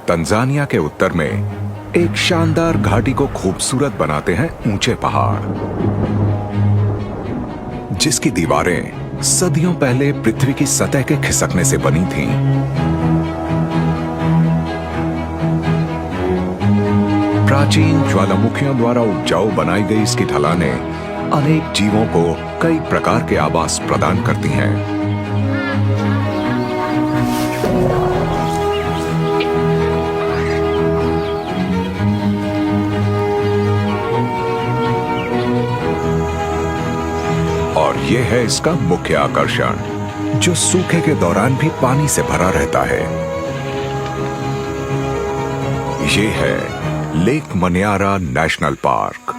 Tanzania के उत्तर में एक शानदार घाटी को खूबसूरत बनाते हैं ऊंचे पहाड़, जिसकी दीवारें सदियों पहले पृथ्वी की सतह के खिसकने से बनी थीं। प्राचीन ज्वालामुखियों द्वारा उपजाऊ बनाई गई इसकी ढलानें अनेक जीवों को कई प्रकार के आवास प्रदान करती हैं। और यह है इसका मुख्य आकर्षण, जो सूखे के दौरान भी पानी से भरा रहता है। ये है lake मन्यारा national park.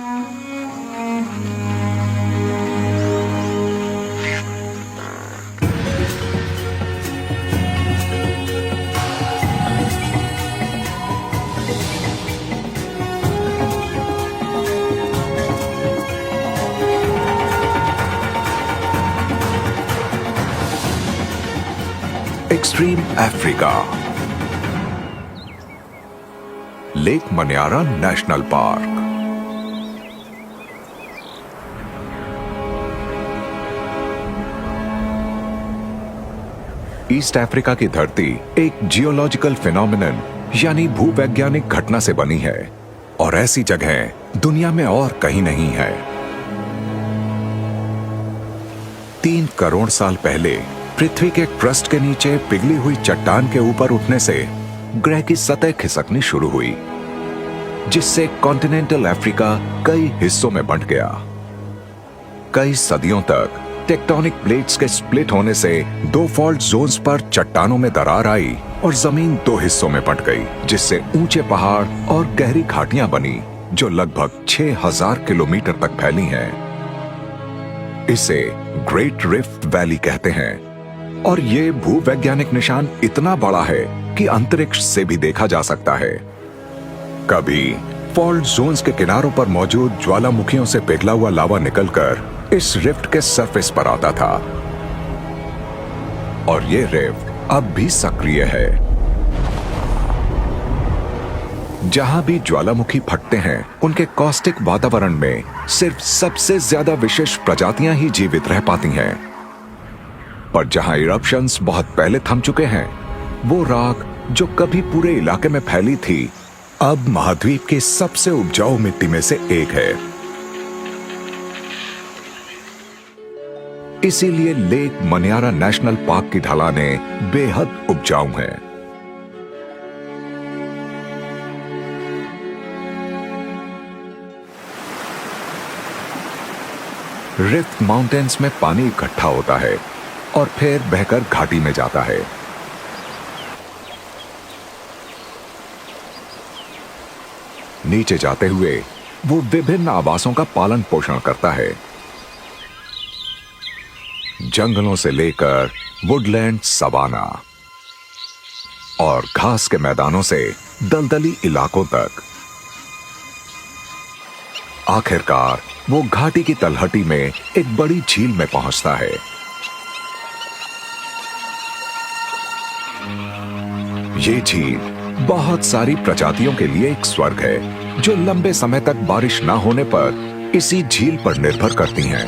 Extreme Africa, lake मन्यारा national park. East Africa की धरती एक जियोलॉजिकल फिनोमिनन यानी भूवैज्ञानिक घटना से बनी है, और ऐसी जगह दुनिया में और कहीं नहीं है। 3 करोड़ साल पहले पृथ्वी के क्रस्ट के नीचे पिघली हुई चट्टान के ऊपर उठने से ग्रह की सतह खिसकनी शुरू हुई, जिससे कॉन्टिनेंटल अफ्रीका कई हिस्सों में बंट गया। कई सदियों तक टेक्टोनिक प्लेट्स के स्प्लिट होने से 2 फॉल्ट जोन्स पर चट्टानों में दरार आई और जमीन 2 हिस्सों में बंट गई, जिससे ऊंचे पहाड़ और गहरी घाटियां बनी, जो लगभग 6000 किलोमीटर तक फैली हैं। इसे ग्रेट रिफ्ट वैली कहते हैं, और ये भूवैज्ञानिक निशान इतना बड़ा है कि अंतरिक्ष से भी देखा जा सकता है। कभी फॉल्ट जोन्स के किनारों पर मौजूद ज्वालामुखियों से पिघला हुआ लावा निकलकर इस रिफ्ट के सरफेस पर आता था, और ये रिफ्ट अब भी सक्रिय है। जहां भी ज्वालामुखी फटते हैं, उनके कॉस्टिक वातावरण में सिर्फ सबसे ज्यादा विशेष प्रजातियां ही जीवित रह पाती हैं। पर जहां इरप्शंस बहुत पहले थम चुके हैं, वो राख जो कभी पूरे इलाके में फैली थी, अब महाद्वीप की सबसे उपजाऊ मिट्टी में से एक है। इसीलिए लेक मन्यारा नेशनल पार्क की ढलानें बेहद उपजाऊ हैं। रिफ्ट माउंटेन्स में पानी इकट्ठा होता है और फिर बहकर घाटी में जाता है। नीचे जाते हुए वो विभिन्न आवासों का पालन पोषण करता है, जंगलों से लेकर वुडलैंड, सवाना और घास के मैदानों से दलदली इलाकों तक। आखिरकार वो घाटी की तलहटी में एक बड़ी झील में पहुंचता है। ये झील बहुत सारी प्रजातियों के लिए एक स्वर्ग है, जो लंबे समय तक बारिश ना होने पर इसी झील पर निर्भर करती हैं।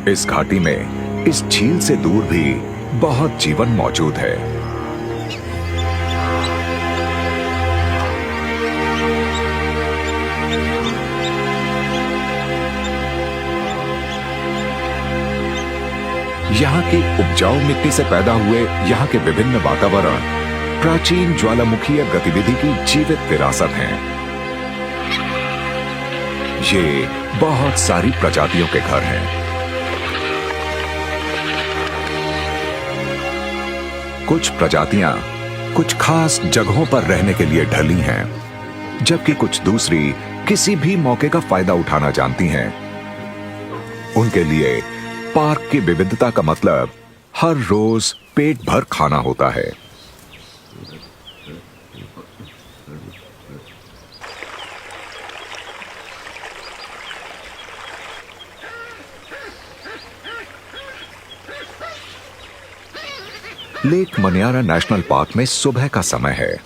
इस घाटी में इस झील से दूर भी बहुत जीवन मौजूद है। यहाँ की उपजाऊ मिट्टी से पैदा हुए यहाँ के विभिन्न वातावरण प्राचीन ज्वालामुखीय गतिविधि की जीवित विरासत हैं। ये बहुत सारी प्रजातियों के घर हैं। कुछ प्रजातियां कुछ खास जगहों पर रहने के लिए ढली हैं, जबकि कुछ दूसरी किसी भी मौके का फायदा उठाना जानती हैं। उनके लिए पार्क की विविधता का मतलब हर रोज पेट भर खाना होता है। लेक मनियारा नेशनल पार्क में सुबह का समय है।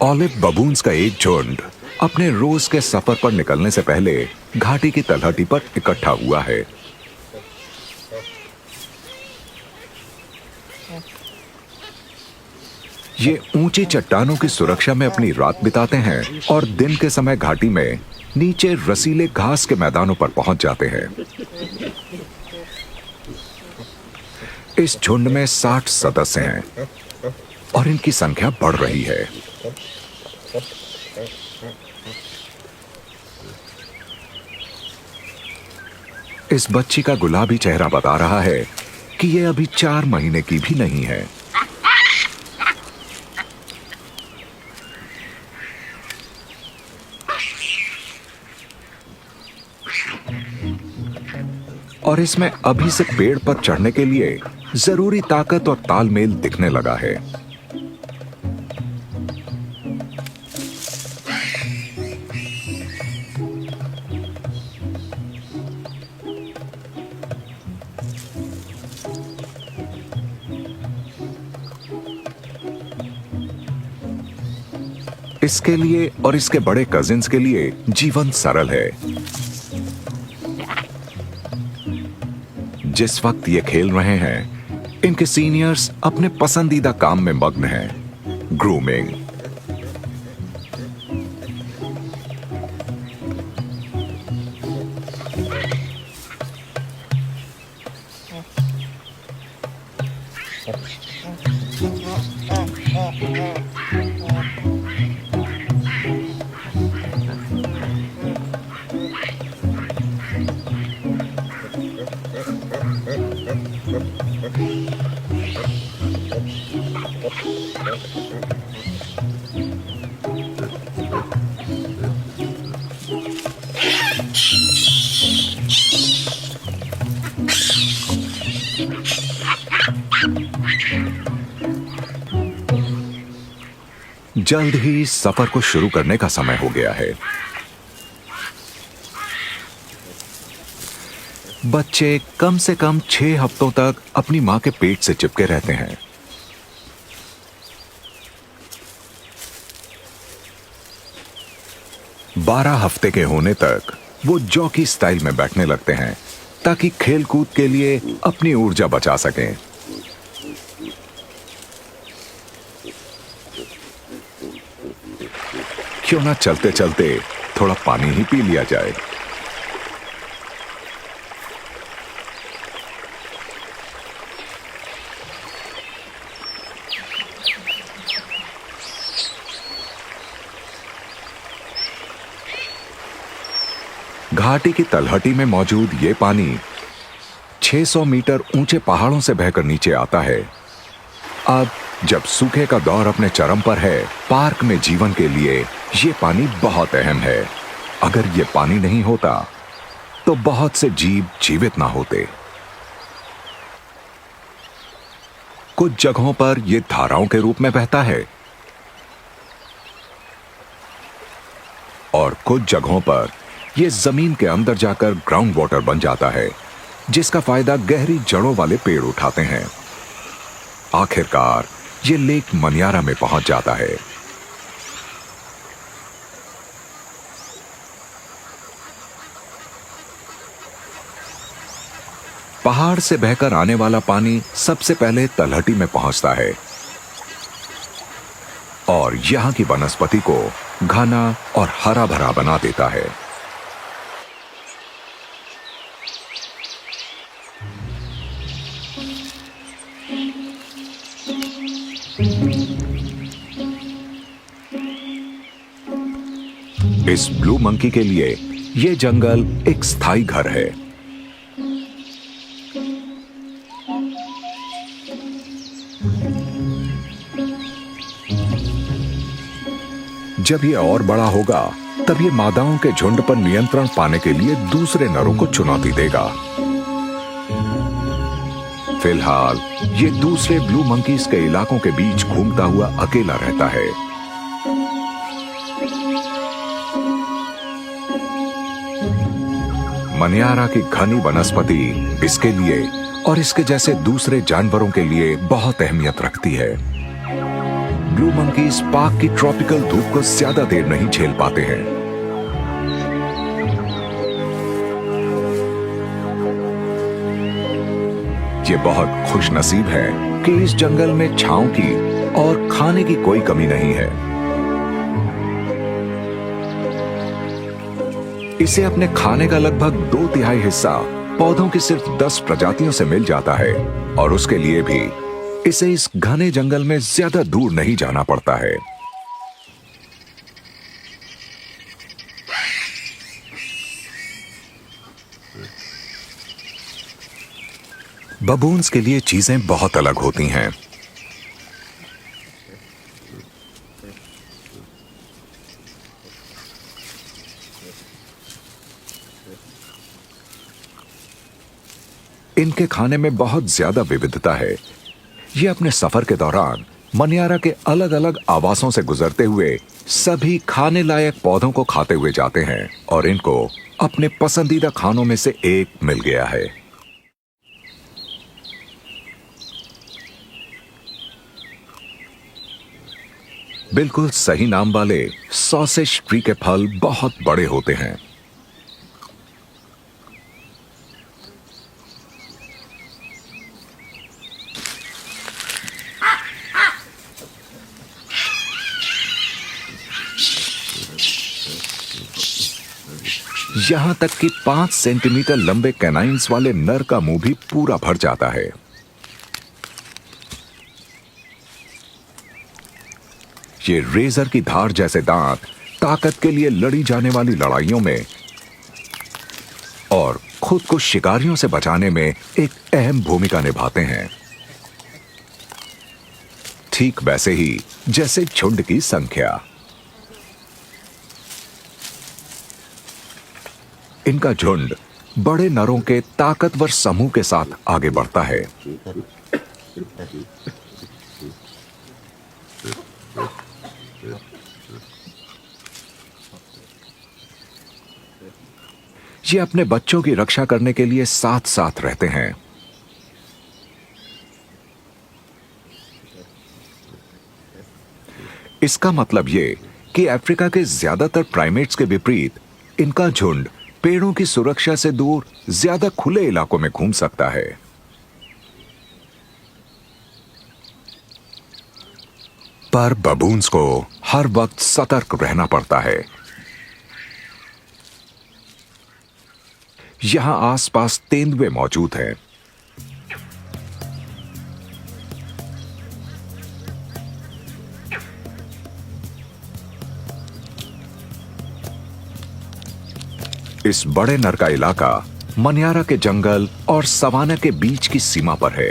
ऑलिव बबून्स का एक झुंड अपने रोज के सफर पर निकलने से पहले घाटी की तलहटी पर इकट्ठा हुआ है। ये ऊंची चट्टानों की सुरक्षा में अपनी रात बिताते हैं और दिन के समय घाटी में नीचे रसीले घास के मैदानों पर पहुंच जाते हैं। इस झुंड में 60 सदस्य हैं और इनकी संख्या बढ़ रही है। इस बच्ची का गुलाबी चेहरा बता रहा है कि ये अभी 4 महीने की भी नहीं है। और इसमें अभी से पेड़ पर चढ़ने के लिए जरूरी ताकत और तालमेल दिखने लगा है। इसके लिए और इसके बड़े कजिन्स के लिए जीवन सरल है। जिस वक्त ये खेल रहे हैं, इनके सीनियर्स अपने पसंदीदा काम में मग्न हैं, ग्रूमिंग। जल्द ही सफर को शुरू करने का समय हो गया है। बच्चे कम से कम 6 हफ्तों तक अपनी मां के पेट से चिपके रहते हैं। बारह हफ्ते के होने तक वो जॉकी स्टाइल में बैठने लगते हैं ताकि खेलकूद के लिए अपनी ऊर्जा बचा सकें। क्यों ना चलते चलते थोड़ा पानी ही पी लिया जाए। घाटी की तलहटी में मौजूद ये पानी 600 मीटर ऊंचे पहाड़ों से बहकर नीचे आता है। अब जब सूखे का दौर अपने चरम पर है, पार्क में जीवन के लिए ये पानी बहुत अहम है। अगर ये पानी नहीं होता तो बहुत से जीव जीवित ना होते। कुछ जगहों पर यह धाराओं के रूप में बहता है और कुछ जगहों पर यह जमीन के अंदर जाकर ग्राउंड वाटर बन जाता है, जिसका फायदा गहरी जड़ों वाले पेड़ उठाते हैं। आखिरकार ये लेक मनियारा में पहुंच जाता है। पहाड़ से बहकर आने वाला पानी सबसे पहले तलहटी में पहुंचता है और यहां की वनस्पति को घना और हरा भरा बना देता है। इस ब्लू मंकी के लिए यह जंगल एक स्थायी घर है। जब यह और बड़ा होगा तब ये मादाओं के झुंड पर नियंत्रण पाने के लिए दूसरे नरों को चुनौती देगा। फिलहाल ये दूसरे ब्लू मंकीज के इलाकों के बीच घूमता हुआ अकेला रहता है। मनियारा की घनी वनस्पति इसके लिए और इसके जैसे दूसरे जानवरों के लिए बहुत अहमियत रखती है। ब्लू मंकीज पाक की ट्रॉपिकल धूप को ज्यादा देर नहीं झेल पाते हैं। ये बहुत खुशनसीब है कि इस जंगल में छांव की और खाने की कोई कमी नहीं है। इसे अपने खाने का लगभग 2/3 हिस्सा पौधों की सिर्फ 10 प्रजातियों से मिल जाता है और उसके लिए भी इसे इस घने जंगल में ज्यादा दूर नहीं जाना पड़ता है। बबून्स के लिए चीजें बहुत अलग होती हैं। इनके खाने में बहुत ज्यादा विविधता है। ये अपने सफर के दौरान मनियारा के अलग अलग आवासों से गुजरते हुए सभी खाने लायक पौधों को खाते हुए जाते हैं और इनको अपने पसंदीदा खानों में से एक मिल गया है। बिल्कुल सही नाम वाले सॉसेज ट्री के फल बहुत बड़े होते हैं। यहां तक कि 5 सेंटीमीटर लंबे कैनाइन्स वाले नर का मुंह भी पूरा भर जाता है। ये रेजर की धार जैसे दांत ताकत के लिए लड़ी जाने वाली लड़ाइयों में और खुद को शिकारियों से बचाने में एक अहम भूमिका निभाते हैं, ठीक वैसे ही जैसे झुंड की संख्या। इनका झुंड बड़े नरों के ताकतवर समूह के साथ आगे बढ़ता है। ये अपने बच्चों की रक्षा करने के लिए साथ साथ रहते हैं। इसका मतलब ये कि अफ्रीका के ज्यादातर प्राइमेट्स के विपरीत इनका झुंड पेड़ों की सुरक्षा से दूर ज्यादा खुले इलाकों में घूम सकता है। पर बबून्स को हर वक्त सतर्क रहना पड़ता है। यहां आसपास तेंदुए मौजूद हैं। इस बड़े नर का इलाका मनियारा के जंगल और सवाना के बीच की सीमा पर है।